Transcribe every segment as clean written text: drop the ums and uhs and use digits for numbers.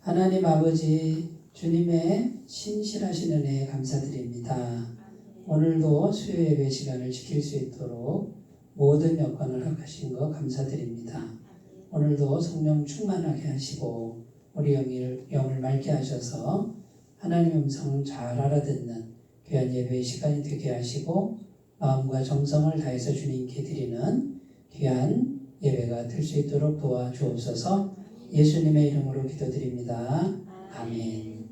하나님 아버지, 주님의 신실하신 은혜에 감사드립니다. 오늘도 수요 예배 시간을 지킬 수 있도록 모든 여건을 허락하신 것 감사드립니다. 오늘도 성령 충만하게 하시고 우리 영을 맑게 하셔서 하나님의 음성을 잘 알아듣는 귀한 예배의 시간이 되게 하시고 마음과 정성을 다해서 주님께 드리는 귀한 예배가 될 수 있도록 도와주옵소서. 예수님의 이름으로 기도드립니다. 아멘.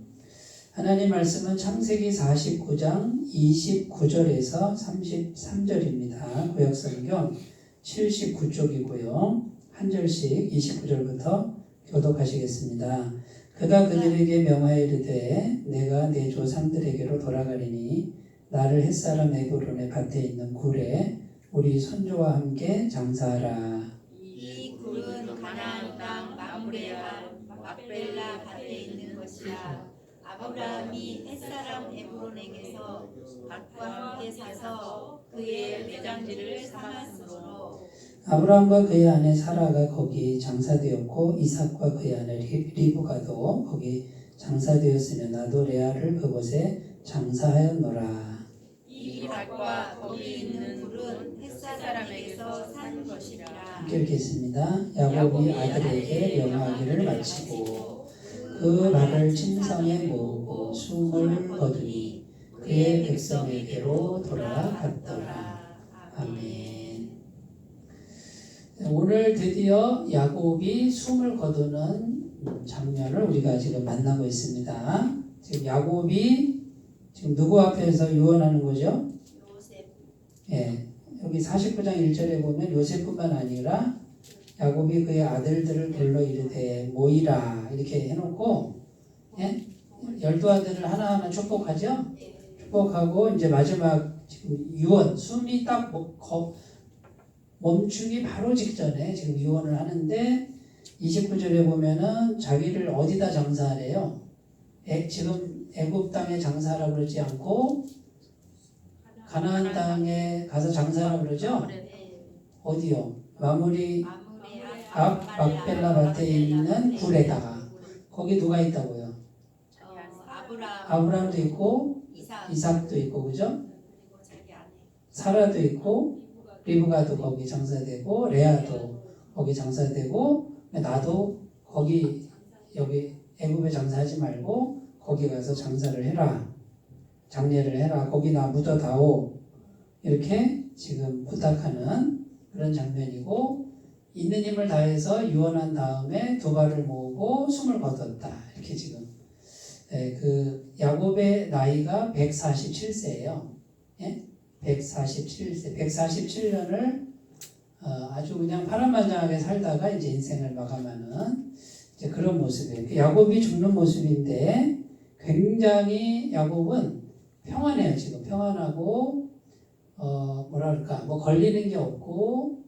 하나님 말씀은 창세기 49장 29절에서 33절입니다. 구약성경 79쪽이고요. 한 절씩 29절부터 교독하시겠습니다. 그가 그들에게 명하여 이르되 내가 내 조상들에게로 돌아가리니 나를 햇사람 에브론의 밭에 있는 굴에 우리 선조와 함께 장사하라. 이 굴은 가나안 땅 막벨라 밭에 있는 것이라. 아브라함이 햇사람 에브론에게서 밭과 함께 사서 그의 매장지를 삼았으므로 아브라함과 그의 아내 사라가 거기 장사되었고 이삭과 그의 아내 리브가도 거기 장사되었으며 나도 레아를 그곳에 장사하였노라. 이 밭과 거기 있는 굴은 햇사람에게서 산 것이라. 함께 읽겠습니다. 야곱이 아들에게 명하기를 마치고 그 말을 침상에 모으고 숨을 거두니 그의 백성에게로 돌아갔더라. 아멘. 오늘 드디어 야곱이 숨을 거두는 장면을 우리가 지금 만나고 있습니다. 지금 야곱이 지금 누구 앞에서 유언하는 거죠? 요셉. 예, 여기 49장 1절에 보면 요셉뿐만 아니라 야곱이 그의 아들들을 불러 이르되 모이라 이렇게 해놓고, 예? 12아들을 하나하나 축복하죠? 축복하고 이제 마지막 지금 유언, 숨이 딱 멈추기 바로 직전에 지금 유언을 하는데 29절에 보면은 자기를 어디다 장사하래요? 지금 애굽 땅에 장사하라고 그러지 않고 가나안 땅에 가서 장사하라고 그러죠? 어디요? 마무리 앞 막벨라 밭에 있는 굴에다가. 거기 누가 있다고요? 아브라함도 있고 이삭도 있고, 그죠? 사라도 있고 리브가도 거기 장사되고 레아도 거기 장사되고 나도 거기 여기 애굽에 장사하지 말고 거기 가서 장사를 해라. 장례를 해라. 거기 나 묻어다오. 이렇게 지금 부탁하는 그런 장면이고, 있는 힘을 다해서 유언한 다음에 두 발을 모으고 숨을 거뒀다. 이렇게 지금. 그 야곱의 나이가 147세예요. 예? 147세. 147년을 아주 그냥 파란만장하게 살다가 이제 인생을 마감하는 이제 그런 모습이에요. 야곱이 죽는 모습인데 굉장히 야곱은 평안해요. 지금 평안하고 뭐랄까 뭐 걸리는 게 없고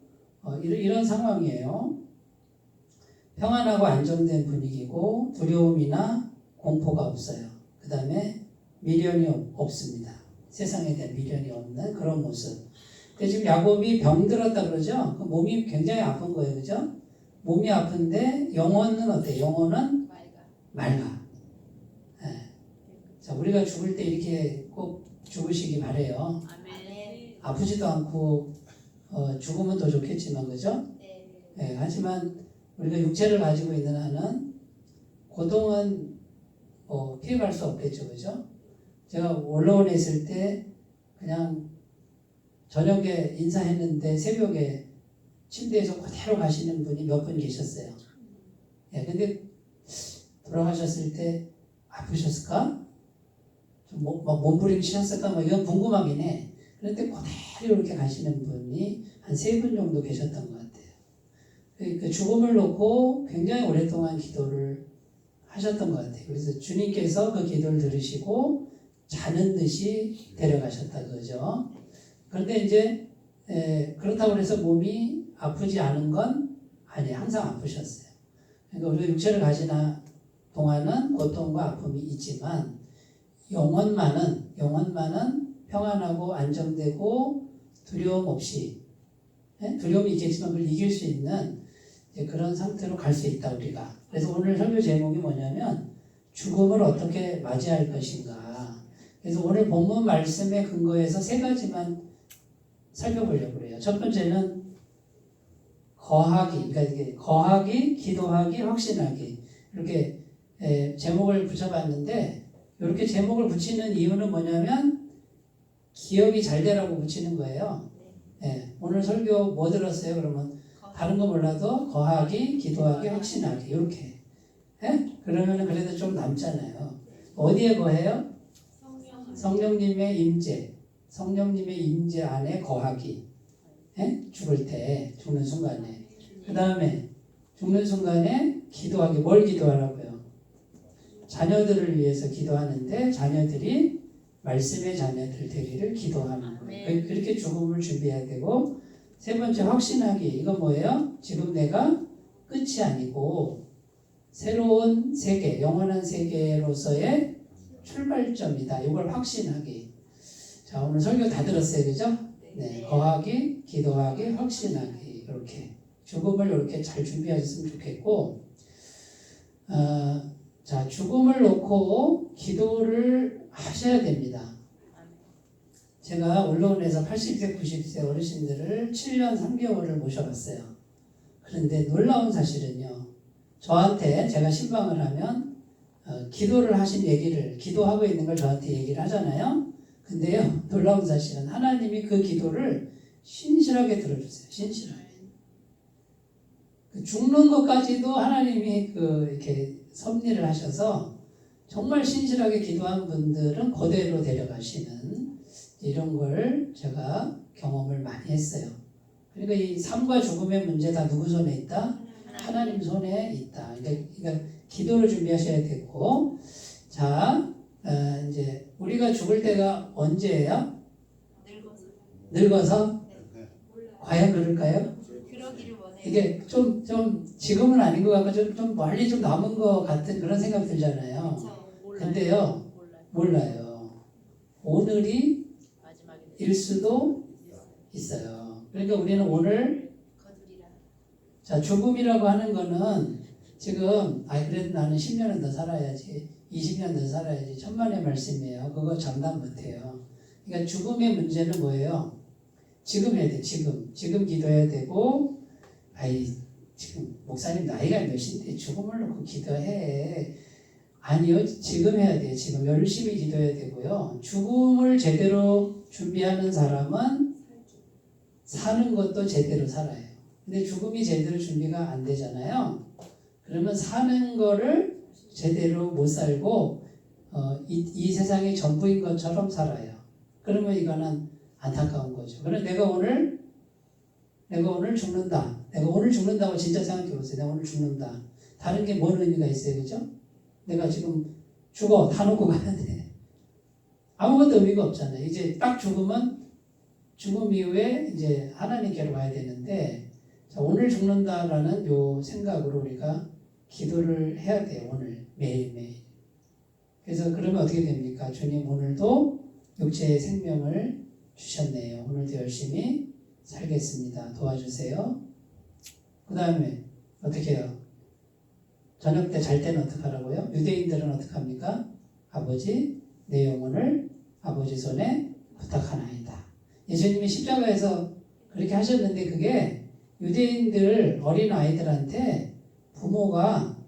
이런 상황이에요. 평안하고 안정된 분위기고 두려움이나 공포가 없어요. 그 다음에 미련이 없습니다. 세상에 대한 미련이 없는 그런 모습. 근데 지금 야곱이 병들었다 그러죠? 그 몸이 굉장히 아픈 거예요. 그죠? 몸이 아픈데 영혼은 어때요? 영혼은 맑아. 네. 자, 우리가 죽을 때 이렇게 꼭 죽으시기 바래요. 아프지도 않고 죽으면 더 좋겠지만, 그죠? 네, 하지만 우리가 육체를 가지고 있는 한은 고통은 피해갈 수 없겠죠. 그죠? 제가 원로원에 있을 때 그냥 저녁에 인사했는데 새벽에 침대에서 그대로 가시는 분이 몇 분 계셨어요. 예, 근데 돌아가셨을 때 아프셨을까? 좀 몸부림치셨을까? 뭐 이건 궁금하긴 해. 그런데 그대로 이렇게 가시는 분이 한 3분 정도 계셨던 것 같아요. 그 죽음을 놓고 굉장히 오랫동안 기도를 하셨던 것 같아요. 그래서 주님께서 그 기도를 들으시고 자는 듯이 데려가셨다 그러죠. 그런데 이제 그렇다고 해서 몸이 아프지 않은 건 아니에요. 항상 아프셨어요. 그러니까 우리가 육체를 가지나 동안은 고통과 아픔이 있지만 영혼만은 평안하고 안정되고 두려움 없이, 두려움이 있겠지만 그걸 이길 수 있는 그런 상태로 갈 수 있다 우리가. 그래서 오늘 설교 제목이 뭐냐면 죽음을 어떻게 맞이할 것인가. 그래서 오늘 본문 말씀에 근거해서 세 가지만 살펴보려고 그래요. 첫 번째는 거하기, 그러니까 이게 거하기, 기도하기, 확신하기 이렇게 제목을 붙여봤는데 이렇게 제목을 붙이는 이유는 뭐냐면 기억이 잘 되라고 붙이는 거예요. 오늘 설교 뭐 들었어요? 그러면 다른 거 몰라도 거하기, 기도하기, 확신하기 이렇게. 그러면은 그래도 좀 남잖아요. 어디에 거해요? 성령님의 임재, 성령님의 임재 안에 거하기. 죽을 때, 죽는 순간에. 그 다음에 죽는 순간에 기도하기. 뭘 기도하라고요? 자녀들을 위해서 기도하는데 자녀들이 말씀의 자녀들 되기를 기도하는 거예요. 그렇게 죽음을 준비해야 되고, 세 번째 확신하기. 이건 뭐예요? 지금 내가 끝이 아니고 새로운 세계, 영원한 세계로서의 출발점이다. 이걸 확신하기. 자, 오늘 설교 다 들었어요. 그죠? 네. 거하기, 기도하기, 확신하기. 이렇게. 죽음을 이렇게 잘 준비하셨으면 좋겠고, 자, 죽음을 놓고 기도를 하셔야 됩니다. 제가 언론에서 80세, 90세 어르신들을 7년 3개월을 모셔봤어요. 그런데 놀라운 사실은요. 저한테 제가 신방을 하면 기도를 하신 얘기를, 기도하고 있는 걸 저한테 얘기를 하잖아요. 근데요. 놀라운 사실은 하나님이 그 기도를 신실하게 들어주세요. 신실하게. 죽는 것까지도 하나님이 이렇게 섭리를 하셔서 정말 신실하게 기도한 분들은 그대로 데려가시는 이런 걸 제가 경험을 많이 했어요. 그러니까 이 삶과 죽음의 문제 다 누구 손에 있다? 하나님 손에 있다. 그러니까 기도를 준비하셔야 되고, 자, 이제 우리가 죽을 때가 언제예요? 늙어서? 과연 그럴까요? 그러기를 원해요. 이게 좀 지금은 아닌 것 같고 좀 멀리 좀 남은 것 같은 그런 생각 들잖아요. 근데요, 몰라요. 오늘이 일 수도 있어요. 그러니까 우리는 오늘, 자, 죽음이라고 하는 거는 지금, 그래도 나는 10년은 더 살아야지, 20년 더 살아야지, 천만의 말씀이에요. 그거 장담 못해요. 그러니까 죽음의 문제는 뭐예요? 지금 해야 돼, 지금. 지금 기도해야 되고, 지금 목사님 나이가 몇인데 죽음을 놓고 기도해. 아니요, 지금 해야 돼요. 지금 열심히 기도해야 되고요. 죽음을 제대로 준비하는 사람은 사는 것도 제대로 살아요. 근데 죽음이 제대로 준비가 안 되잖아요. 그러면 사는 거를 제대로 못 살고 이 세상의 전부인 것처럼 살아요. 그러면 이거는 안타까운 거죠. 그럼 내가 오늘 죽는다. 내가 오늘 죽는다고 진짜 생각해 보세요. 내가 오늘 죽는다. 다른 게 뭔 의미가 있어요, 그죠? 내가 지금 죽어 다 놓고 가는데 아무것도 의미가 없잖아요. 이제 딱 죽으면 죽음 이후에 이제 하나님께로 가야 되는데, 자, 오늘 죽는다라는 요 생각으로 우리가 기도를 해야 돼요. 오늘 매일매일. 그래서 그러면 어떻게 됩니까? 주님 오늘도 육체의 생명을 주셨네요. 오늘도 열심히 살겠습니다. 도와주세요. 그 다음에 어떻게 해요? 저녁 때 잘 때는 어떻게 하라고요? 유대인들은 어떻게 합니까? 아버지, 내 영혼을 아버지 손에 부탁하나이다. 예수님이 십자가에서 그렇게 하셨는데 그게 유대인들 어린 아이들한테 부모가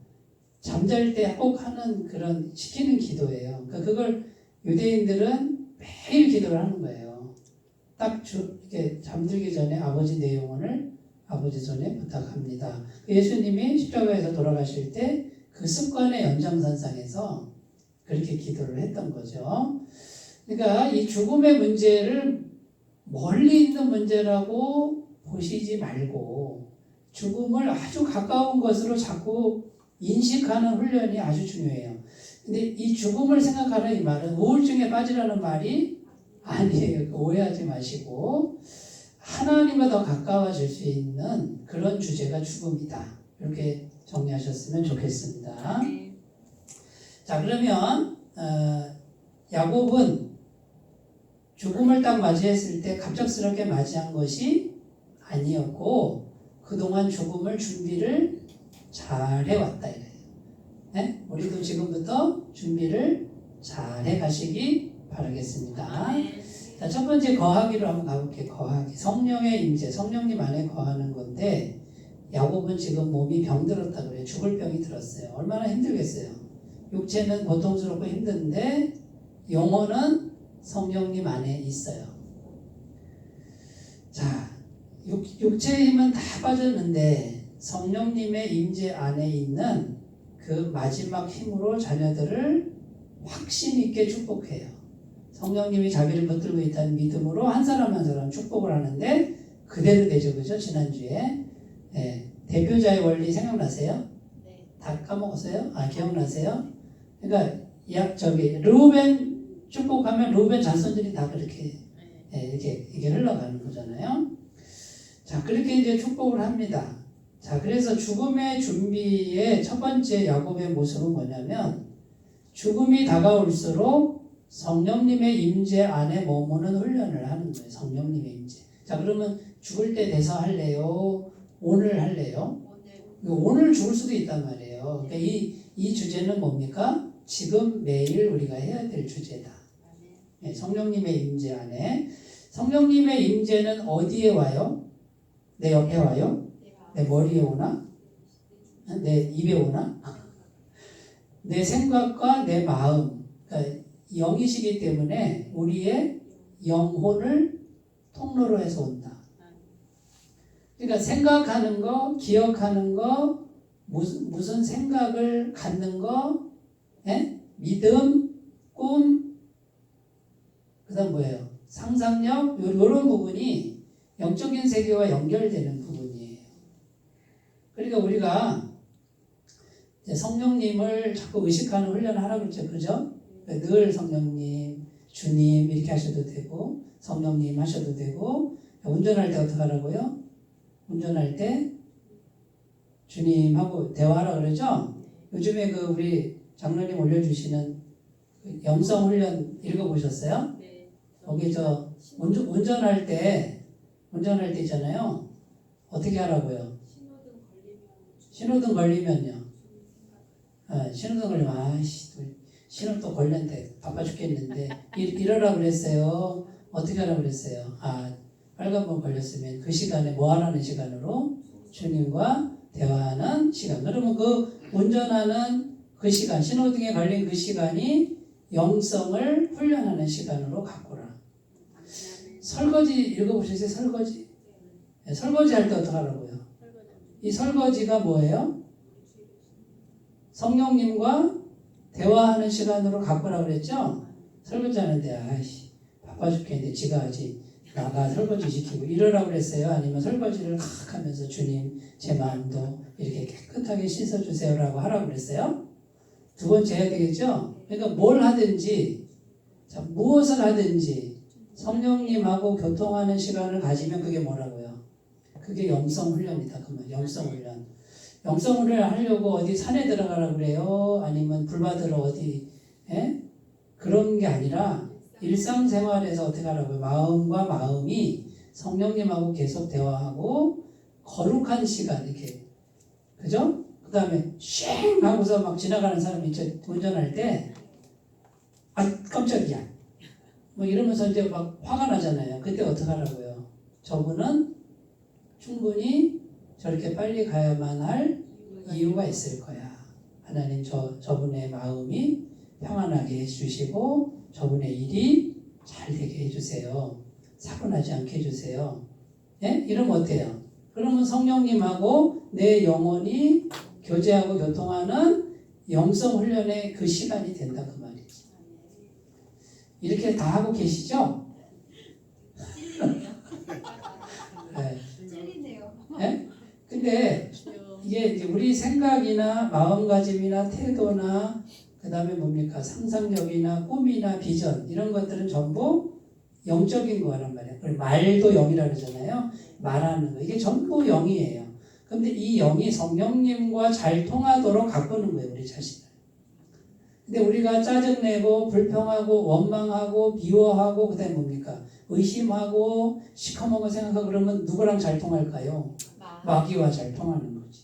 잠잘 때 꼭 하는 그런 시키는 기도예요. 그러니까 그걸 유대인들은 매일 기도를 하는 거예요. 딱 이렇게 잠들기 전에 아버지 내 영혼을 아버지 손에 부탁합니다. 예수님이 십자가에서 돌아가실 때 그 습관의 연장선상에서 그렇게 기도를 했던 거죠. 그러니까 이 죽음의 문제를 멀리 있는 문제라고 보시지 말고 죽음을 아주 가까운 것으로 자꾸 인식하는 훈련이 아주 중요해요. 근데 이 죽음을 생각하는 이 말은 우울증에 빠지라는 말이 아니에요. 오해하지 마시고 하나님과 더 가까워질 수 있는 그런 주제가 죽음이다. 이렇게 정리하셨으면 좋겠습니다. 자, 그러면 야곱은 죽음을 딱 맞이했을 때 갑작스럽게 맞이한 것이 아니었고 그동안 죽음을 준비를 잘 해왔다 이거예요. 네? 우리도 지금부터 준비를 잘 해가시기 바라겠습니다. 자, 첫 번째 거하기로 한번 가볼게요. 거하기. 성령의 임재, 성령님 안에 거하는 건데 야곱은 지금 몸이 병들었다 그래요. 죽을 병이 들었어요. 얼마나 힘들겠어요. 육체는 고통스럽고 힘든데 영혼은 성령님 안에 있어요. 자, 육체의 힘은 다 빠졌는데 성령님의 임재 안에 있는 그 마지막 힘으로 자녀들을 확신 있게 축복해요. 성령님이 자기를 붙들고 있다는 믿음으로 한 사람 한 사람 축복을 하는데 그대로 되죠. 그죠? 지난주에. 네. 대표자의 원리 생각나세요? 네. 다 까먹었어요? 아, 기억나세요? 그러니까 르우벤 축복하면 르우벤 자손들이 다 그렇게 이렇게 흘러가는 거잖아요. 자, 그렇게 이제 축복을 합니다. 자, 그래서 죽음의 준비의 첫 번째 야곱의 모습은 뭐냐면 죽음이 다가올수록 성령님의 임재 안에 머무는 훈련을 하는 거예요. 성령님의 임재. 자, 그러면 죽을 때 대사 할래요? 오늘 할래요? 오늘 죽을 수도 있단 말이에요. 그러니까 이 주제는 뭡니까? 지금 매일 우리가 해야 될 주제다. 네, 성령님의 임재 안에. 성령님의 임재는 어디에 와요? 내 옆에 와요? 내 머리에 오나? 내 입에 오나? 내 생각과 내 마음, 그러니까 영이시기 때문에 우리의 영혼을 통로로 해서 온다. 그러니까 생각하는 거, 기억하는 거, 무슨 생각을 갖는 거, 믿음, 꿈, 그 다음 뭐예요? 상상력, 이런 부분이 영적인 세계와 연결되는 부분이에요. 그러니까 우리가 성령님을 자꾸 의식하는 훈련을 하라고 했죠. 그죠? 늘 성령님, 주님 이렇게 하셔도 되고 성령님 하셔도 되고 운전할 때 어떻게 하라고요? 운전할 때 주님하고 대화하라 그러죠? 요즘에 그 우리 장로님 올려주시는 그 영성 훈련 읽어보셨어요? 네. 거기 운전할 때 있잖아요. 어떻게 하라고요? 신호등 걸리면요. 신호등 걸리면 아이씨 신호 또 걸렸는데 바빠 죽겠는데 이러라고 그랬어요. 어떻게 하라고 그랬어요? 빨간불 걸렸으면 그 시간에 뭐 하라는 시간으로 주님과 대화하는 시간. 그러면 그 운전하는 그 시간, 신호등에 걸린 그 시간이 영성을 훈련하는 시간으로 가꾸라. 설거지 읽어보셨어요? 설거지? 네, 설거지 할 때 어떻게 하라고요? 이 설거지가 뭐예요? 성령님과 대화하는 시간으로 가꾸라 그랬죠? 설거지 하는데 바빠 죽겠는데 지가 하지. 나가 설거지 시키고 이러라고 그랬어요? 아니면 설거지를 칵 하면서 주님 제 마음도 이렇게 깨끗하게 씻어주세요라고 하라고 그랬어요? 두 번째 해야 되겠죠? 그러니까 뭘 하든지 무엇을 하든지 성령님하고 교통하는 시간을 가지면 그게 뭐라고요? 그게 영성 훈련이다. 그러면 영성 훈련. 영성 훈련을 하려고 어디 산에 들어가라고 그래요? 아니면 불 받으러 어디 그런 게 아니라 일상생활에서 어떻게 하라고요? 마음과 마음이 성령님하고 계속 대화하고 거룩한 시간 이렇게 그죠? 그 다음에 쉥 하고서 막 지나가는 사람이 운전할 때 깜짝이야 뭐 이러면서 이제 막 화가 나잖아요. 그때 어떻게 하라고요? 저분은 충분히 저렇게 빨리 가야만 할 이유가 있을 거야. 하나님 저분의 마음이 평안하게 해주시고 저분의 일이 잘 되게 해주세요. 사고 나지 않게 해주세요. 예? 이러면 어때요? 그러면 성령님하고 내 영혼이 교제하고 교통하는 영성 훈련의 그 시간이 된다 그 말이지. 이렇게 다 하고 계시죠? 네. 예? 근데 이게 이제 우리 생각이나 마음가짐이나 태도나 그 다음에 뭡니까? 상상력이나 꿈이나 비전 이런 것들은 전부 영적인 거란 말이에요. 그리고 말도 영이라 그러잖아요. 말하는 거. 이게 전부 영이에요. 근데 이 영이 성령님과 잘 통하도록 가꾸는 거예요. 우리 자신을. 근데 우리가 짜증내고 불평하고 원망하고 미워하고 그 다음에 뭡니까? 의심하고 시커먼 거 생각하고 그러면 누구랑 잘 통할까요? 마귀와 잘 통하는 거지.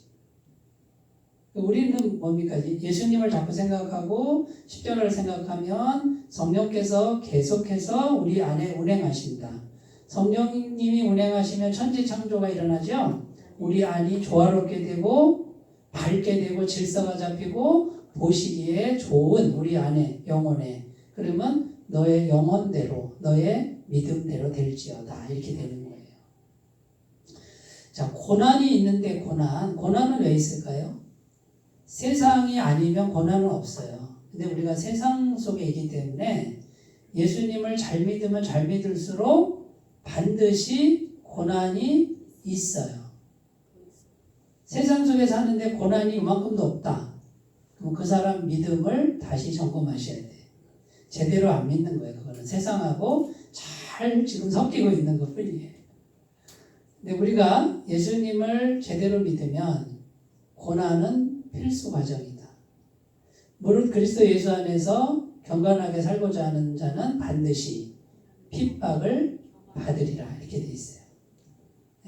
우리는 뭡니까? 예수님을 자꾸 생각하고 십자가를 생각하면 성령께서 계속해서 우리 안에 운행하신다. 성령님이 운행하시면 천지창조가 일어나죠. 우리 안이 조화롭게 되고 밝게 되고 질서가 잡히고 보시기에 좋은 우리 안에 영혼에, 그러면 너의 영혼대로 너의 믿음대로 될지어다 이렇게 되는 거예요. 자, 고난이 있는데 고난은 왜 있을까요? 세상이 아니면 고난은 없어요. 근데 우리가 세상 속에 있기 때문에 예수님을 잘 믿으면 잘 믿을수록 반드시 고난이 있어요. 세상 속에 사는데 고난이 이만큼도 없다. 그럼 그 사람 믿음을 다시 점검하셔야 돼요. 제대로 안 믿는 거예요. 그거는 세상하고 잘 지금 섞이고 있는 것 뿐이에요. 근데 우리가 예수님을 제대로 믿으면 고난은 필수 과정이다. 무릇 그리스도 예수 안에서 경건하게 살고자 하는 자는 반드시 핍박을 받으리라 이렇게 돼 있어요.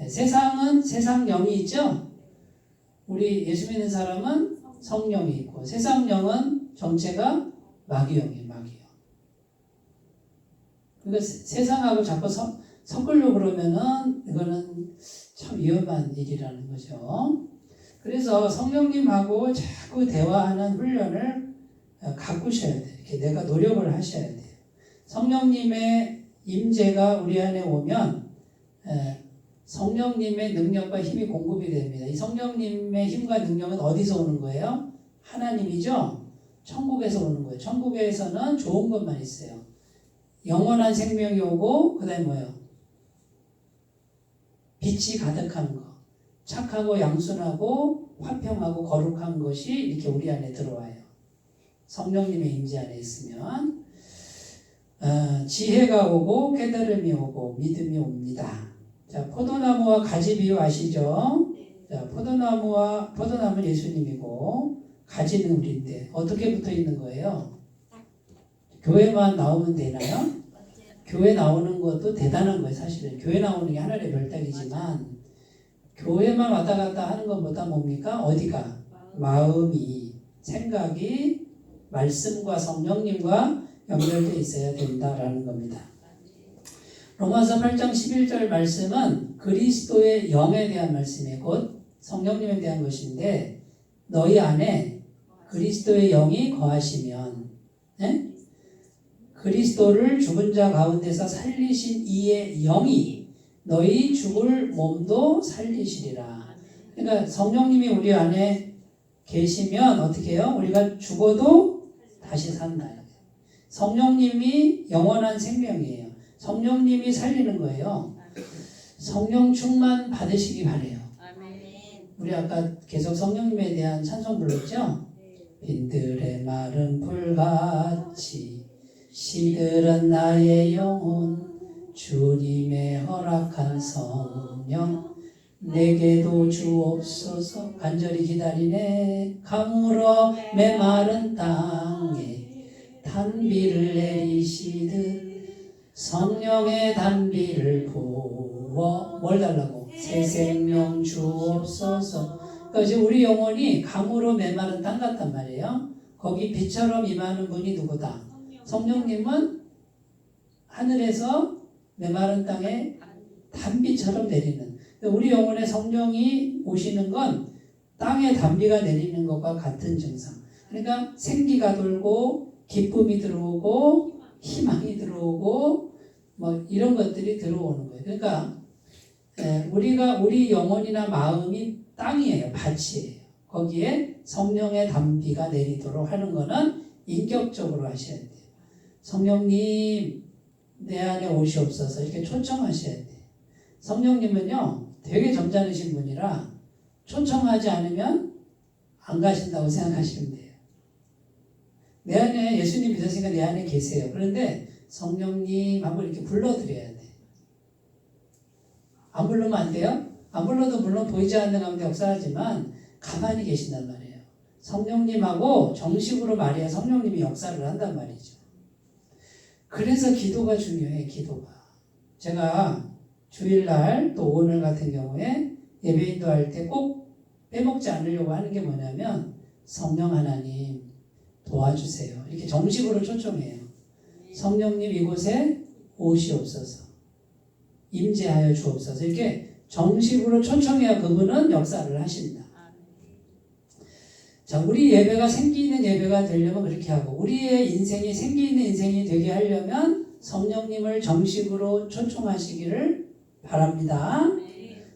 세상은 세상 영이 있죠. 우리 예수 믿는 사람은 성령이 있고 세상 영은 정체가 마귀영이에요. 마귀영. 그러니까 세상하고 자꾸 섞으려고 그러면은 이거는 참 위험한 일이라는 거죠. 그래서 성령님하고 자꾸 대화하는 훈련을 가꾸셔야 돼요. 이렇게 내가 노력을 하셔야 돼요. 성령님의 임재가 우리 안에 오면 성령님의 능력과 힘이 공급이 됩니다. 이 성령님의 힘과 능력은 어디서 오는 거예요? 하나님이죠? 천국에서 오는 거예요. 천국에서는 좋은 것만 있어요. 영원한 생명이 오고 그 다음에 뭐예요? 빛이 가득한 거. 착하고 양순하고 화평하고 거룩한 것이 이렇게 우리 안에 들어와요. 성령님의 임재 안에 있으면 지혜가 오고 깨달음이 오고 믿음이 옵니다. 자, 포도나무와 가지 비유 아시죠? 자, 포도나무는 예수님이고 가지는 우리인데 어떻게 붙어 있는 거예요? 교회만 나오면 되나요? 교회 나오는 것도 대단한 거예요. 사실은 교회 나오는 게 하늘의 별따기지만 교회만 왔다 갔다 하는 것보다 뭡니까? 어디가? 마음이, 생각이 말씀과 성령님과 연결되어 있어야 된다라는 겁니다. 로마서 8장 11절 말씀은 그리스도의 영에 대한 말씀이에요. 곧 성령님에 대한 것인데 너희 안에 그리스도의 영이 거하시면 그리스도를 죽은 자 가운데서 살리신 이의 영이 너희 죽을 몸도 살리시리라. 그러니까 성령님이 우리 안에 계시면 어떻게 해요? 우리가 죽어도 다시 산다. 성령님이 영원한 생명이에요. 성령님이 살리는 거예요. 성령 충만 받으시기 바래요. 우리 아까 계속 성령님에 대한 찬송 불렀죠? 빈들의 마른 불같이 시들은 나의 영혼 주님의 허락한 성령 내게도 주옵소서. 간절히 기다리네. 강으로 메마른 땅에 단비를 내리시듯 성령의 단비를 부어 뭘 달라고? 새 생명 주옵소서. 그러니까 지금 우리 영혼이 강으로 메마른 땅 같단 말이에요. 거기 비처럼 임하는 분이 누구다? 성령님은 하늘에서 메마른 땅에 단비처럼 내리는. 우리 영혼에 성령이 오시는 건 땅에 단비가 내리는 것과 같은 증상. 그러니까 생기가 돌고 기쁨이 들어오고 희망이 들어오고 뭐 이런 것들이 들어오는 거예요. 그러니까 우리 영혼이나 마음이 땅이에요. 밭이에요. 거기에 성령의 단비가 내리도록 하는 거는 인격적으로 하셔야 돼요. 성령님 내 안에 오시옵소서 이렇게 초청하셔야 돼요. 성령님은요 되게 점잖으신 분이라 초청하지 않으면 안 가신다고 생각하시면 돼요. 내 안에 예수님 믿으시니까 내 안에 계세요. 그런데 성령님 한번 이렇게 불러드려야 돼. 안 부르면 안 돼요? 안 불러도 물론 보이지 않는 가운데 역사하지만 가만히 계신단 말이에요. 성령님하고 정식으로 말해야 성령님이 역사를 한단 말이죠. 그래서 기도가 중요해. 기도가. 제가 주일날 또 오늘 같은 경우에 예배 인도할 때 꼭 빼먹지 않으려고 하는 게 뭐냐면 성령 하나님 도와주세요. 이렇게 정식으로 초청해요. 성령님 이곳에 오시옵소서. 임재하여 주옵소서. 이렇게 정식으로 초청해야 그분은 역사를 하신다. 자, 우리 예배가 생기 있는 예배가 되려면 그렇게 하고, 우리의 인생이 생기 있는 인생이 되게 하려면 성령님을 정식으로 초청하시기를 바랍니다.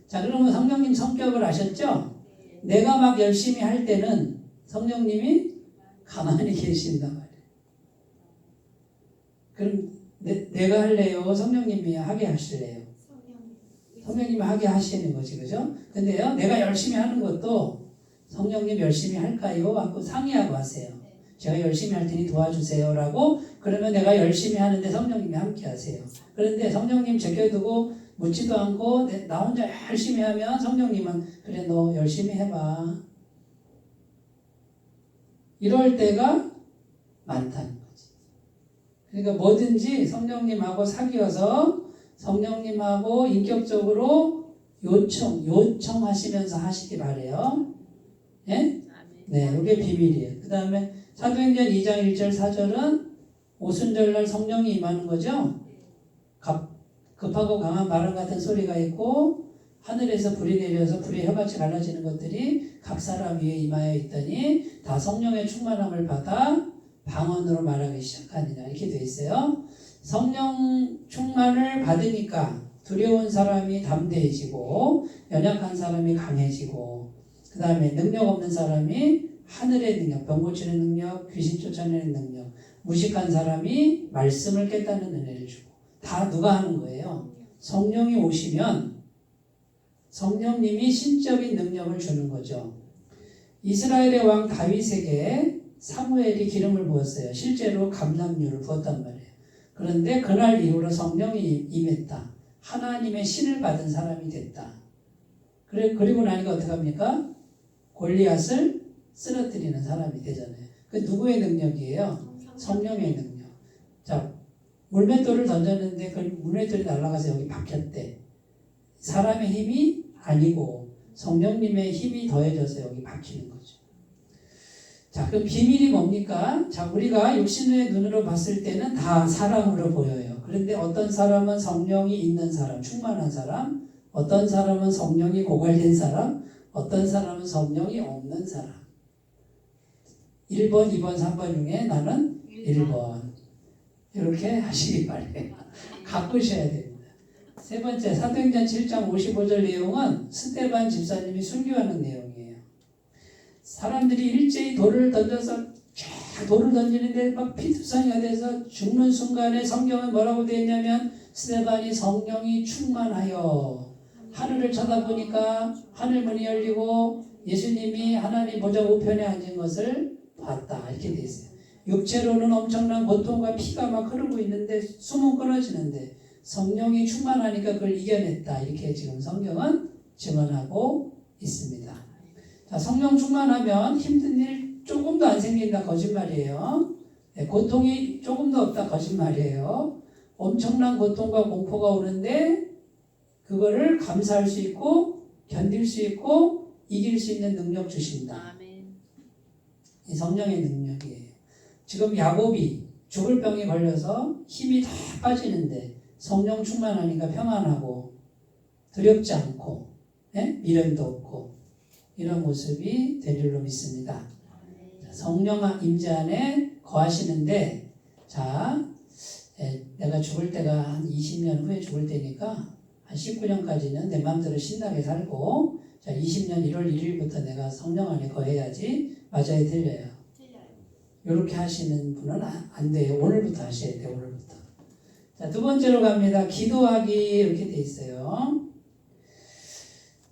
자, 그러면 성령님 성격을 아셨죠? 내가 막 열심히 할 때는 성령님이 가만히 계신단 말이에요. 그럼 내가 할래요? 성령님이 하게 하실래요? 성령님이 하게 하시는 거지, 그죠? 근데요, 내가 열심히 하는 것도 성령님 열심히 할까요? 하고 상의하고 하세요. 제가 열심히 할 테니 도와주세요라고. 그러면 내가 열심히 하는데 성령님이 함께 하세요. 그런데 성령님 제껴두고 묻지도 않고 나 혼자 열심히 하면 성령님은 그래 너 열심히 해봐. 이럴 때가 많다는 거지. 그러니까 뭐든지 성령님하고 사귀어서 성령님하고 인격적으로 요청하시면서 하시기 바래요. 예? 네, 이게 비밀이에요. 그 다음에 사도행전 2장 1절 4절은 오순절날 성령이 임하는 거죠. 급하고 강한 바람 같은 소리가 있고 하늘에서 불이 내려서 불의 혀같이 갈라지는 것들이 각 사람 위에 임하여 있더니 다 성령의 충만함을 받아 방언으로 말하기 시작하니라. 이렇게 되어 있어요. 성령 충만을 받으니까 두려운 사람이 담대해지고 연약한 사람이 강해지고 그 다음에 능력 없는 사람이 하늘의 능력, 병 고치는 능력, 귀신 쫓아내는 능력, 무식한 사람이 말씀을 깨닫는 은혜를 주고 다 누가 하는 거예요? 성령이 오시면 성령님이 신적인 능력을 주는 거죠. 이스라엘의 왕 다윗에게 사무엘이 기름을 부었어요. 실제로 감람유를 부었단 말이에요. 그런데 그날 이후로 성령이 임했다. 하나님의 신을 받은 사람이 됐다. 그리고 나니까 어떻게 합니까? 골리앗을 쓰러뜨리는 사람이 되잖아요. 그 누구의 능력이에요? 성령의 능력. 자, 물맷돌을 던졌는데 그 물맷돌이 날아가서 여기 박혔대. 사람의 힘이 아니고 성령님의 힘이 더해져서 여기 박히는 거죠. 자, 그 비밀이 뭡니까? 자, 우리가 육신의 눈으로 봤을 때는 다 사람으로 보여요. 그런데 어떤 사람은 성령이 있는 사람, 충만한 사람, 어떤 사람은 성령이 고갈된 사람, 어떤 사람은 성령이 없는 사람. 1번, 2번, 3번 중에 나는 1번. 이렇게 하시기 바래요. 가꾸셔야 됩니다. 세 번째, 사도행전 7장 55절 내용은 스데반 집사님이 순교하는 내용이에요. 사람들이 일제히 돌을 던져서 돌을 던지는데 막 피투성이가 돼서 죽는 순간에 성경은 뭐라고 되어 있냐면 스데반이 성령이 충만하여 하늘을 쳐다보니까 하늘문이 열리고 예수님이 하나님 보좌 우편에 앉은 것을 봤다. 이렇게 되어 있어요. 육체로는 엄청난 고통과 피가 막 흐르고 있는데 숨은 끊어지는데 성령이 충만하니까 그걸 이겨냈다. 이렇게 지금 성경은 증언하고 있습니다. 자, 성령 충만하면 힘든 일 조금도 안 생긴다. 거짓말이에요. 네, 고통이 조금도 없다. 거짓말이에요. 엄청난 고통과 공포가 오는데 그거를 감사할 수 있고 견딜 수 있고 이길 수 있는 능력 주신다. 이 성령의 능력이에요. 지금 야곱이 죽을 병에 걸려서 힘이 다 빠지는데 성령 충만하니까 평안하고 두렵지 않고 미련도 없고 이런 모습이 될 줄로 믿습니다. 성령 임재 안에 거하시는데 자, 내가 죽을 때가 한 20년 후에 죽을 때니까 한 19년까지는 내 마음대로 신나게 살고 자, 20년 1월 1일부터 내가 성령 안에 거해야지. 맞아요, 틀려요? 이렇게 하시는 분은 안 돼요. 오늘부터 하셔야 돼요. 오늘부터. 자, 두 번째로 갑니다. 기도하기 이렇게 돼 있어요.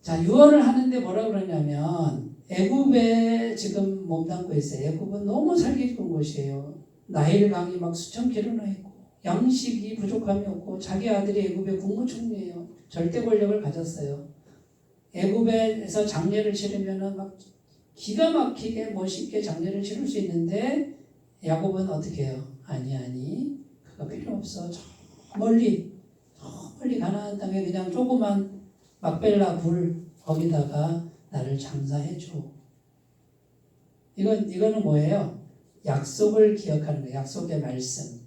자, 유언을 하는데 뭐라 그러냐면 애굽에 지금 몸담고 있어요. 애굽은 너무 살기 좋은 곳이에요. 나일 강이 막 수천 킬로나 있고 양식이 부족함이 없고 자기 아들이 애굽의 국무총리예요. 절대 권력을 가졌어요. 애굽에서 장례를 치르면은 막 기가 막히게 멋있게 장례를 치를 수 있는데 야곱은 어떻게 해요? 아니 그거 필요 없어. 저 멀리 가나안 땅에 그냥 조그만 막벨라 굴 거기다가 나를 장사해줘. 이거는 뭐예요? 약속을 기억하는 거예요. 약속의 말씀.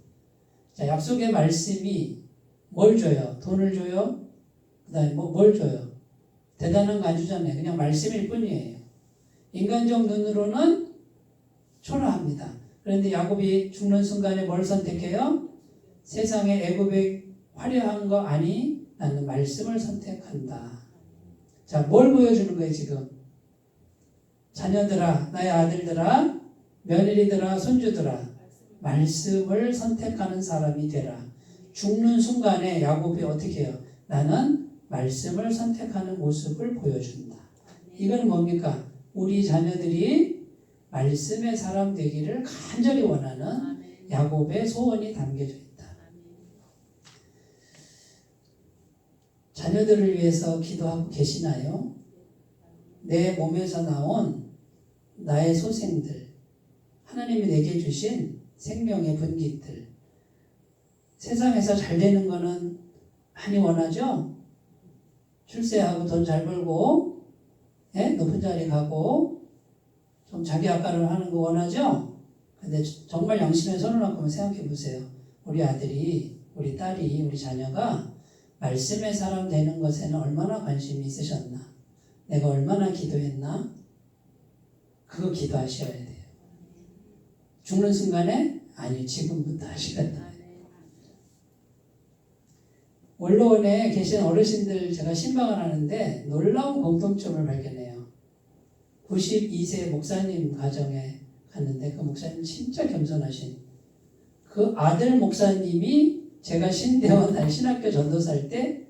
자, 약속의 말씀이 뭘 줘요? 돈을 줘요? 그 다음에 뭘 줘요? 대단한 거 안 주잖아요. 그냥 말씀일 뿐이에요. 인간적 눈으로는 초라합니다. 그런데 야곱이 죽는 순간에 뭘 선택해요? 세상의 애굽의 화려한 거 아니 나는 말씀을 선택한다. 자, 뭘 보여주는 거예요 지금? 자녀들아, 나의 아들들아, 며느리들아, 손주들아, 말씀을 선택하는 사람이 되라. 죽는 순간에 야곱이 어떻게 해요? 나는 말씀을 선택하는 모습을 보여준다. 이건 뭡니까? 우리 자녀들이 말씀의 사람 되기를 간절히 원하는 야곱의 소원이 담겨져 있다. 자녀들을 위해서 기도하고 계시나요? 내 몸에서 나온 나의 소생들, 하나님이 내게 주신 생명의 분깃들, 세상에서 잘 되는 거는 많이 원하죠? 출세하고 돈 잘 벌고, 높은 자리 가고, 좀 자기 아까를 하는 거 원하죠? 근데 정말 양심에 손을 얹고 생각해 보세요. 우리 아들이, 우리 딸이, 우리 자녀가 말씀의 사람 되는 것에는 얼마나 관심이 있으셨나? 내가 얼마나 기도했나? 그거 기도하셔야 돼요. 죽는 순간에? 아니, 지금부터 하셔야 돼요. 원로원에 계신 어르신들 제가 신방을 하는데 놀라운 공통점을 발견해요. 92세 목사님 가정에 갔는데 그 목사님 진짜 겸손하신 그 아들 목사님이 제가 신대원 신학교 전도사일 때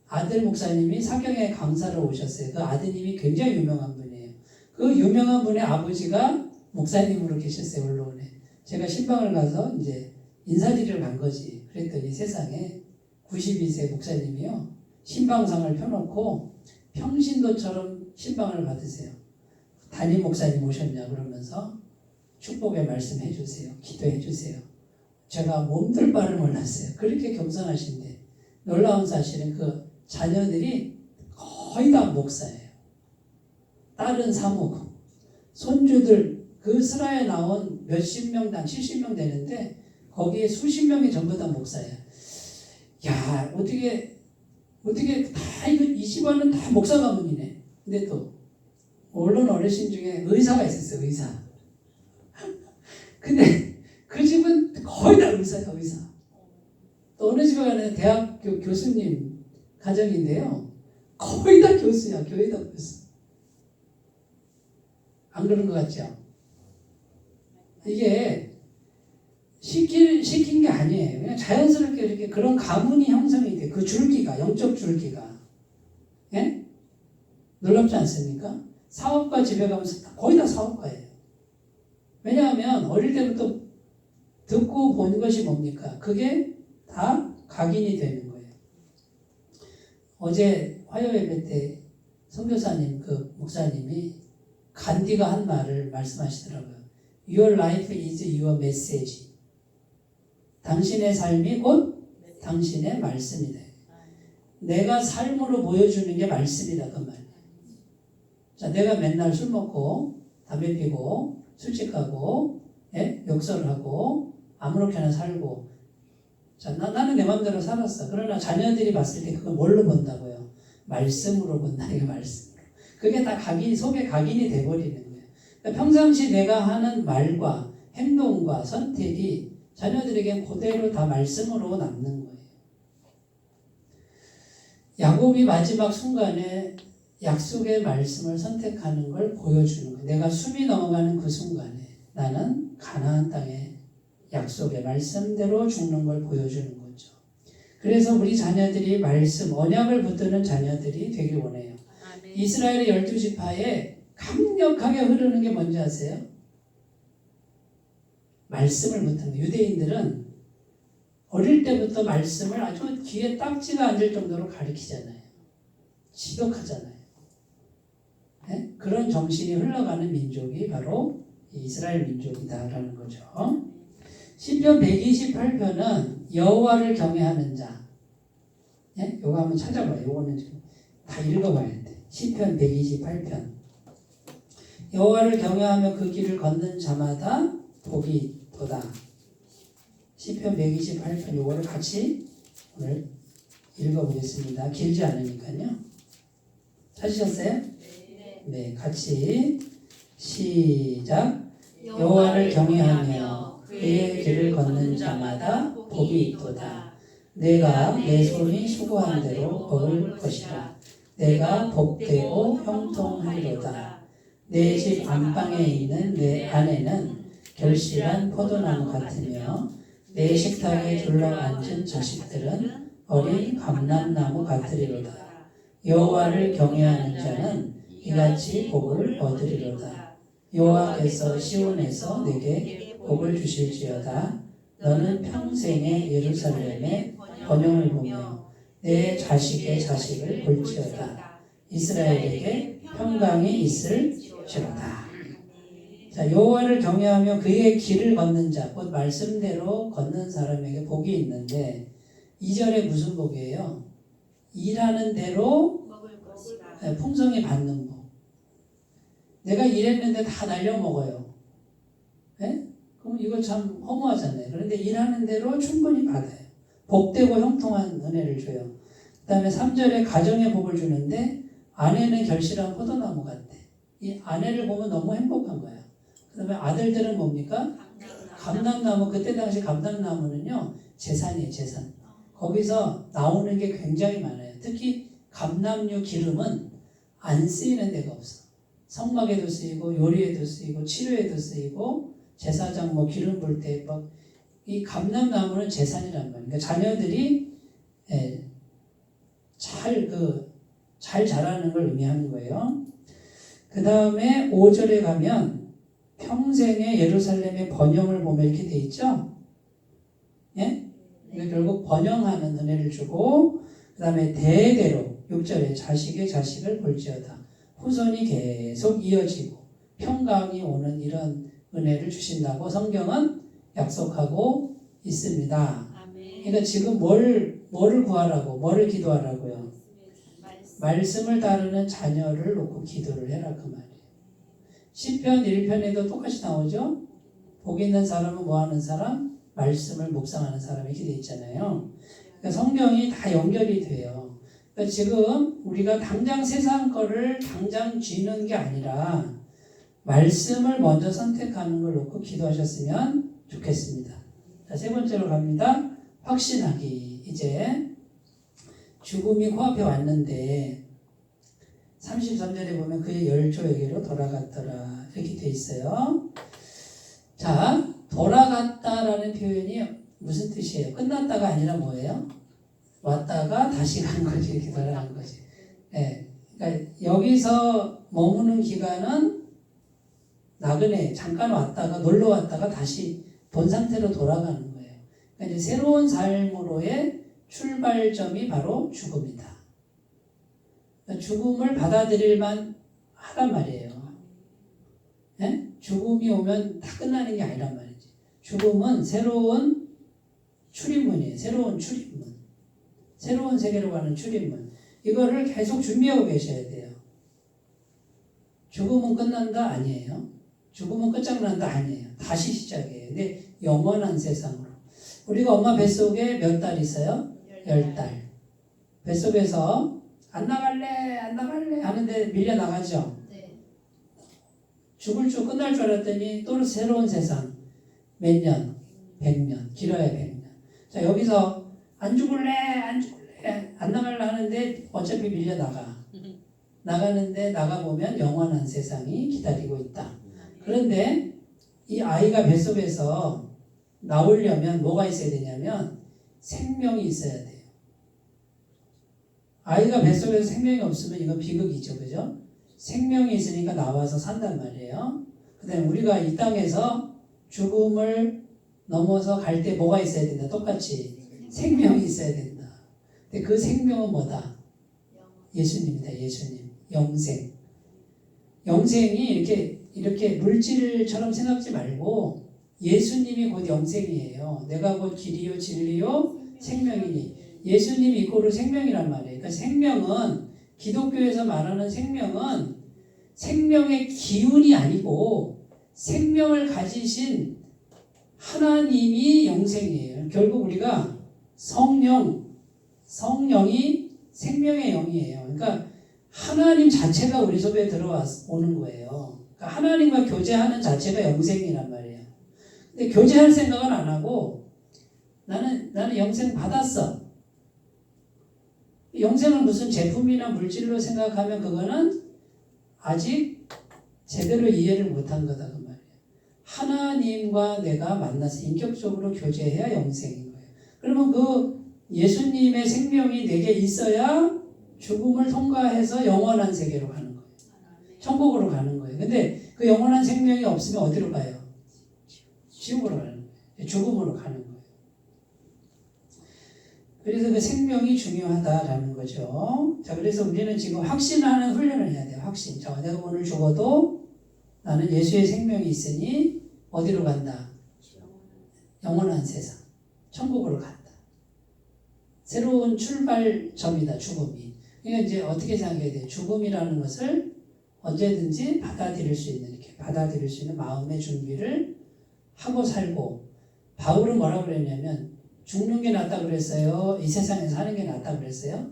아들 목사님이 사경에 강사를 오셨어요. 그 아드님이 굉장히 유명한 분이에요. 그 유명한 분의 아버지가 목사님으로 계셨어요. 원로원에. 제가 신방을 가서 이제 인사드리러 간 거지. 그랬더니 세상에 92세 목사님이요. 신방상을 펴놓고 평신도처럼 신방을 받으세요. 담임 목사님 오셨냐 그러면서 축복의 말씀 해주세요. 기도해 주세요. 제가 몸둘 바를 몰랐어요. 그렇게 겸손하신데 놀라운 사실은 그 자녀들이 거의 다 목사예요. 딸은 사모고 손주들 그 스라에 나온 몇십 명당 70명 되는데 거기에 수십 명이 전부 다 목사예요. 야, 어떻게 다 이 집안은 다 목사 가문이네. 근데 또 언론 어르신 중에 의사가 있었어요. 의사. 근데 그 집은 거의 다 의사야. 의사. 또 어느 집에 가는 대학교 교수님 가정인데요. 거의 다 교수야. 교회다 교수. 안 그런 것 같죠? 이게 시킨 게 아니에요. 그냥 자연스럽게 이렇게 그런 가문이 형성이 돼. 그 줄기가, 영적 줄기가. 예? 놀랍지 않습니까? 사업가 집에 가면 거의 다 사업가예요. 왜냐하면 어릴 때부터 듣고 본 것이 뭡니까? 그게 다 각인이 되는 거예요. 어제 화요 예배 때 선교사님, 그 목사님이 간디가 한 말을 말씀하시더라고요. Your life is your message. 당신의 삶이 곧 당신의 말씀이다. 내가 삶으로 보여주는 게 말씀이다. 그 말. 자, 내가 맨날 술 먹고 담배 피고 술집가고 욕설을 하고 아무렇게나 살고 자, 나는 내 마음대로 살았어. 그러나 자녀들이 봤을 때 그걸 뭘로 본다고요? 말씀으로 본다는 게 말씀. 그게 다 속에 각인이 돼버리는 거예요. 그러니까 평상시 내가 하는 말과 행동과 선택이 자녀들에게 그대로 다 말씀으로 남는 거예요. 야곱이 마지막 순간에 약속의 말씀을 선택하는 걸 보여주는 거예요. 내가 숨이 넘어가는 그 순간에 나는 가나안 땅에 약속의 말씀대로 죽는 걸 보여주는 거죠. 그래서 우리 자녀들이 말씀, 언약을 붙드는 자녀들이 되길 원해요. 아멘. 이스라엘의 12지파에 강력하게 흐르는 게 뭔지 아세요? 말씀을 붙는 거예요. 유대인들은 어릴 때부터 말씀을 아주 귀에 딱지가 앉을 정도로 가르치잖아요. 지독하잖아요. 네? 그런 정신이 흘러가는 민족이 바로 이스라엘 민족이다라는 거죠. 시편 128편은 여호와를 경외하는 자. 네? 요거 한번 찾아봐요. 요거는 지금 다 읽어봐야 돼. 시편 128편. 여호와를 경외하며 그 길을 걷는 자마다 복이 있도다. 시편 128편 요거를 같이 오늘 읽어보겠습니다. 길지 않으니까요. 찾으셨어요? 네, 같이 시작. 여호와를 경외하며 그의 길을 걷는 자마다 복이 있도다. 내가 내 손이 수고한 대로 먹을 것이라. 내가 복되고 형통하리로다. 내 집 안방에 있는 내 아내는 결실한 포도나무 같으며 내 식탁에 둘러앉은 자식들은 어린 감람나무 같으리로다. 여호와를 경외하는 자는 이같이 복을 얻으리로다. 여호와께서 시온에서 내게 복을 주실지어다. 너는 평생에 예루살렘에 번영을 보며 내 자식의 자식을 볼지어다. 이스라엘에게 평강이 있을지어다. 자, 여호와를 경외하며 그의 길을 걷는 자, 곧 말씀대로 걷는 사람에게 복이 있는데 2절에 무슨 복이에요? 일하는 대로 풍성히 받는 복. 내가 일했는데 다 날려먹어요. 네? 그럼 이거 참 허무하잖아요. 그런데 일하는 대로 충분히 받아요. 복되고 형통한 은혜를 줘요. 그 다음에 3절에 가정의 복을 주는데 아내는 결실한 포도나무 같대. 이 아내를 보면 너무 행복한 거야. 그 다음에 아들들은 뭡니까? 감람나무. 그때 당시 감람나무는요 재산이에요. 재산. 거기서 나오는 게 굉장히 많아요. 특히 감람류 기름은 안 쓰이는 데가 없어. 성막에도 쓰이고 요리에도 쓰이고 치료에도 쓰이고 제사장 뭐 기름 볼 때 막 이 감람나무는 재산이란 말이에요. 그러니까 자녀들이 잘 자라는 걸 의미하는 거예요. 그 다음에 5절에 가면 평생에 예루살렘의 번영을 보며 이렇게 돼 있죠. 예? 그러니까 결국 번영하는 은혜를 주고 그 다음에 대대로 6절에 자식의 자식을 볼지어다. 후손이 계속 이어지고 평강이 오는 이런 은혜를 주신다고 성경은 약속하고 있습니다. 그러니까 지금 뭐를 구하라고, 뭐를 기도하라고요? 말씀을 따르는 자녀를 놓고 기도를 해라 그 말이에요. 시편 1편에도 똑같이 나오죠. 복 있는 사람은 뭐하는 사람? 말씀을 묵상하는 사람 이렇게 돼 있잖아요. 그러니까 성경이 다 연결이 돼요. 그러니까 지금 우리가 당장 세상 거를 당장 쥐는 게 아니라 말씀을 먼저 선택하는 걸 놓고 기도하셨으면 좋겠습니다. 자, 세 번째로 갑니다. 확신하기. 이제 죽음이 코앞에 왔는데 33절에 보면 그의 열조에게로 돌아갔더라 이렇게 돼 있어요. 자, 돌아갔다라는 표현이 무슨 뜻이에요? 끝났다가 아니라 뭐예요? 왔다가 다시 가는 거지. 이렇게 돌아가는 거지. 네. 그러니까 여기서 머무는 기간은 나그네 잠깐 왔다가 놀러 왔다가 다시 본 상태로 돌아가는 거예요. 그러니까 이제 새로운 삶으로의 출발점이 바로 죽음이다. 그러니까 죽음을 받아들일만 하란 말이에요. 네? 죽음이 오면 다 끝나는 게 아니란 말이지. 죽음은 새로운 출입문이에요. 새로운 출입문. 새로운 세계로 가는 출입문. 이거를 계속 준비하고 계셔야 돼요. 죽음은 끝난다? 아니에요. 죽음은 끝장난다? 아니에요. 다시 시작이에요. 근데 영원한 세상으로. 우리가 엄마 뱃속에 몇 달 있어요? 10달. 뱃속에서 안 나갈래 하는데 밀려나가죠. 죽을 줄 끝날 줄 알았더니 또 새로운 세상. 몇 년? 100년. 길어야 100년. 자, 여기서 안 죽을래 안 나갈래 하는데 어차피 밀려나가. 나가는데 나가보면 영원한 세상이 기다리고 있다. 그런데 이 아이가 뱃속에서 나오려면 뭐가 있어야 되냐면 생명이 있어야 돼요. 아이가 뱃속에서 생명이 없으면 이건 비극이죠. 그죠? 생명이 있으니까 나와서 산단 말이에요. 그 다음에 우리가 이 땅에서 죽음을 넘어서 갈 때 뭐가 있어야 된다? 똑같이 생명이 있어야 된다. 근데 그 생명은 뭐다? 예수님이다. 예수님. 영생. 영생이 이렇게 물질처럼 생각지 말고 예수님이 곧 영생이에요. 내가 곧 길이요 진리요 생명이니. 예수님이 이꼬르 생명이란 말이에요. 그러니까 생명은 기독교에서 말하는 생명은 생명의 기운이 아니고 생명을 가지신 하나님이 영생이에요. 결국 우리가 성령이 생명의 영이에요. 그러니까 하나님 자체가 우리 속에 들어오는 거예요. 그러니까 하나님과 교제하는 자체가 영생이란 말이에요. 근데 교제할 생각은 안 하고 나는 영생 받았어. 영생을 무슨 제품이나 물질로 생각하면 그거는 아직 제대로 이해를 못한 거다 그 말이에요. 하나님과 내가 만나서 인격적으로 교제해야 영생인 거예요. 그러면 그 예수님의 생명이 내게 있어야 죽음을 통과해서 영원한 세계로 가는 거예요. 천국으로 가는 거예요. 근데 그 영원한 생명이 없으면 어디로 가요? 지옥으로 가는 거예요. 죽음으로 가는 거예요. 그래서 그 생명이 중요하다라는 거죠. 자, 그래서 우리는 지금 확신하는 훈련을 해야 돼요. 확신. 자, 내가 오늘 죽어도 나는 예수의 생명이 있으니 어디로 간다? 영원한 세상. 천국으로 간다. 새로운 출발점이다, 죽음이. 그러니까 이제 어떻게 생각해야 돼요? 죽음이라는 것을 언제든지 받아들일 수 있는 마음의 준비를 하고 살고, 바울은 뭐라고 그랬냐면, 죽는 게 낫다 그랬어요? 이 세상에서 사는 게 낫다 그랬어요?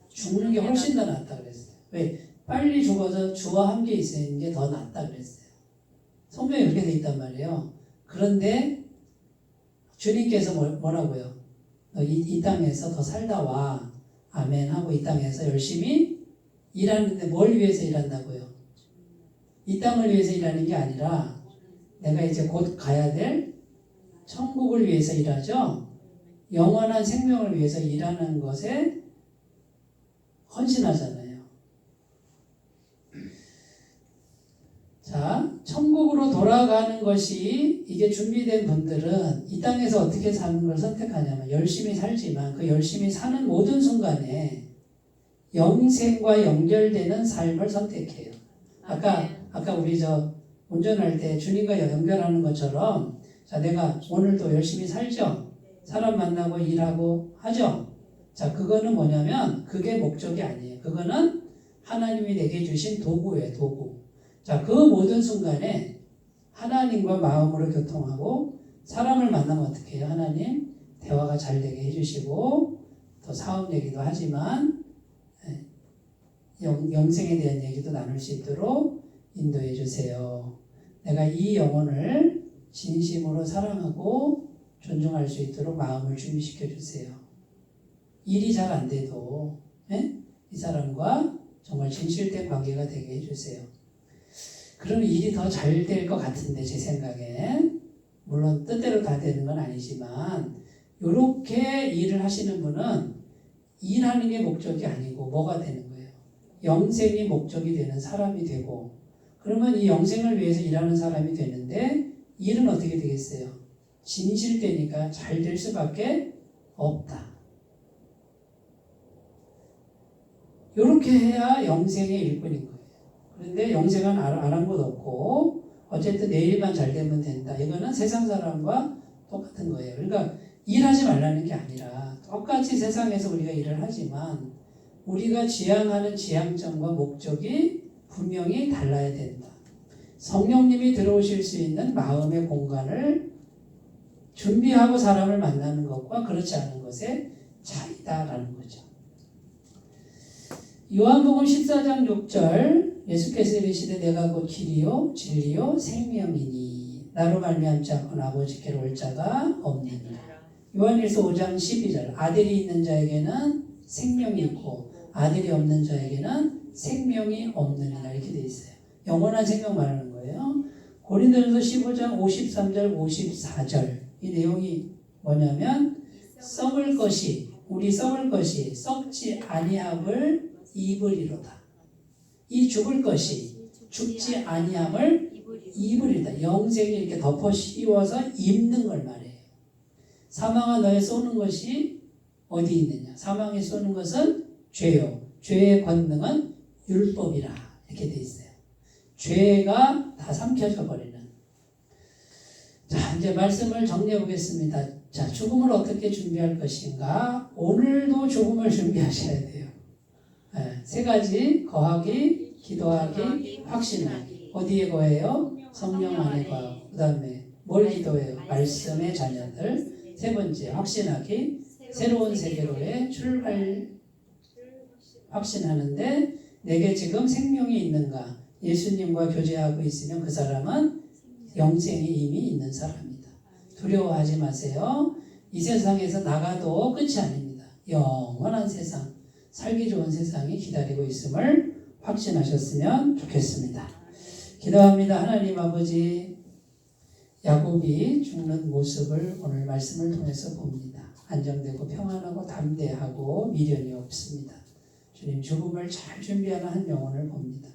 죽는 게 훨씬 더 낫다 그랬어요. 왜? 빨리 죽어서 주와 함께 있는 게 더 낫다 그랬어요. 성경에 그렇게 돼 있단 말이에요. 그런데 주님께서 뭐라고요? 이 땅에서 더 살다 와. 아멘 하고 이 땅에서 열심히 일하는데 뭘 위해서 일한다고요? 이 땅을 위해서 일하는 게 아니라 내가 이제 곧 가야 될 천국을 위해서 일하죠. 영원한 생명을 위해서 일하는 것에 헌신하잖아요. 자, 천국으로 돌아가는 것이 이게 준비된 분들은 이 땅에서 어떻게 사는 걸 선택하냐면 열심히 살지만 그 열심히 사는 모든 순간에 영생과 연결되는 삶을 선택해요. 아까 우리 운전할 때 주님과 연결하는 것처럼 자, 내가 오늘도 열심히 살죠. 사람 만나고 일하고 하죠. 자, 그거는 뭐냐면 그게 목적이 아니에요. 그거는 하나님이 내게 주신 도구예요, 도구. 자, 그 모든 순간에 하나님과 마음으로 교통하고 사람을 만나면 어떻게 해요? 하나님 대화가 잘 되게 해주시고 또 사업 얘기도 하지만 영생에 대한 얘기도 나눌 수 있도록 인도해 주세요. 내가 이 영혼을 진심으로 사랑하고 존중할 수 있도록 마음을 준비시켜 주세요. 일이 잘 안 돼도 이 사람과 정말 진실된 관계가 되게 해주세요. 그러면 일이 더 잘 될 것 같은데 제 생각엔 물론 뜻대로 다 되는 건 아니지만 이렇게 일을 하시는 분은 일하는 게 목적이 아니고 뭐가 되는 거예요? 영생이 목적이 되는 사람이 되고 그러면 이 영생을 위해서 일하는 사람이 되는데 일은 어떻게 되겠어요? 진실되니까 잘 될 수밖에 없다. 이렇게 해야 영생의 일꾼인 거예요. 그런데 영생은 아랑곳 없고 어쨌든 내 일만 잘 되면 된다. 이거는 세상 사람과 똑같은 거예요. 그러니까 일하지 말라는 게 아니라 똑같이 세상에서 우리가 일을 하지만 우리가 지향하는 지향점과 목적이 분명히 달라야 된다. 성령님이 들어오실 수 있는 마음의 공간을 준비하고 사람을 만나는 것과 그렇지 않은 것의 차이다라는 거죠. 요한복음 14장 6절 예수께서 이르시되 내가 곧 길이요 진리요 생명이니 나로 말미암지 않고는 아버지께로 올 자가 없느니라. 요한일서 5장 12절 아들이 있는 자에게는 생명이 있고 아들이 없는 자에게는 생명이 없느니라 이렇게 되어 있어요. 영원한 생명 말하는 거예요. 고린도전서 15장 53절 54절 이 내용이 뭐냐면 우리 썩을 것이 썩지 아니함을 입으리로다. 이 죽을 것이 죽지 아니함을 입으리다. 영생이 이렇게 덮어 씌워서 입는 걸 말해요. 사망아 너의 쏘는 것이 어디 있느냐? 사망에 쏘는 것은 죄요. 죄의 권능은 율법이라 이렇게 돼 있어요. 죄가 다 삼켜져 버리는. 자, 이제 말씀을 정리해 보겠습니다. 자, 죽음을 어떻게 준비할 것인가? 오늘도 죽음을 준비하셔야 돼요. 세 가지 거하기 기도하기, 확신하기. 어디에 거해요? 성령 안에 거하고. 그 다음에 뭘 기도해요? 말씀의 자녀들. 세 번째, 확신하기. 새로운 세계로의 출발. 확신하는데 내게 지금 생명이 있는가? 예수님과 교제하고 있으면 그 사람은 영생이 이미 있는 사람이다. 두려워하지 마세요. 이 세상에서 나가도 끝이 아닙니다. 영원한 세상, 살기 좋은 세상이 기다리고 있음을 확신하셨으면 좋겠습니다. 기도합니다. 하나님 아버지, 야곱이 죽는 모습을 오늘 말씀을 통해서 봅니다. 안정되고 평안하고 담대하고 미련이 없습니다. 주님, 죽음을 잘 준비하는 한 영혼을 봅니다.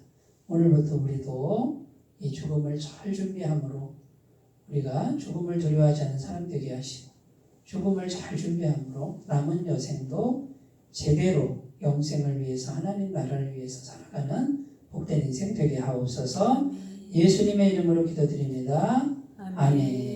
오늘부터 우리도 이 죽음을 잘 준비함으로 우리가 죽음을 두려워하지 않는 사람 되게 하시고 죽음을 잘 준비함으로 남은 여생도 제대로 영생을 위해서 하나님 나라를 위해서 살아가는 복된 인생 되게 하옵소서. 예수님의 이름으로 기도드립니다. 아멘.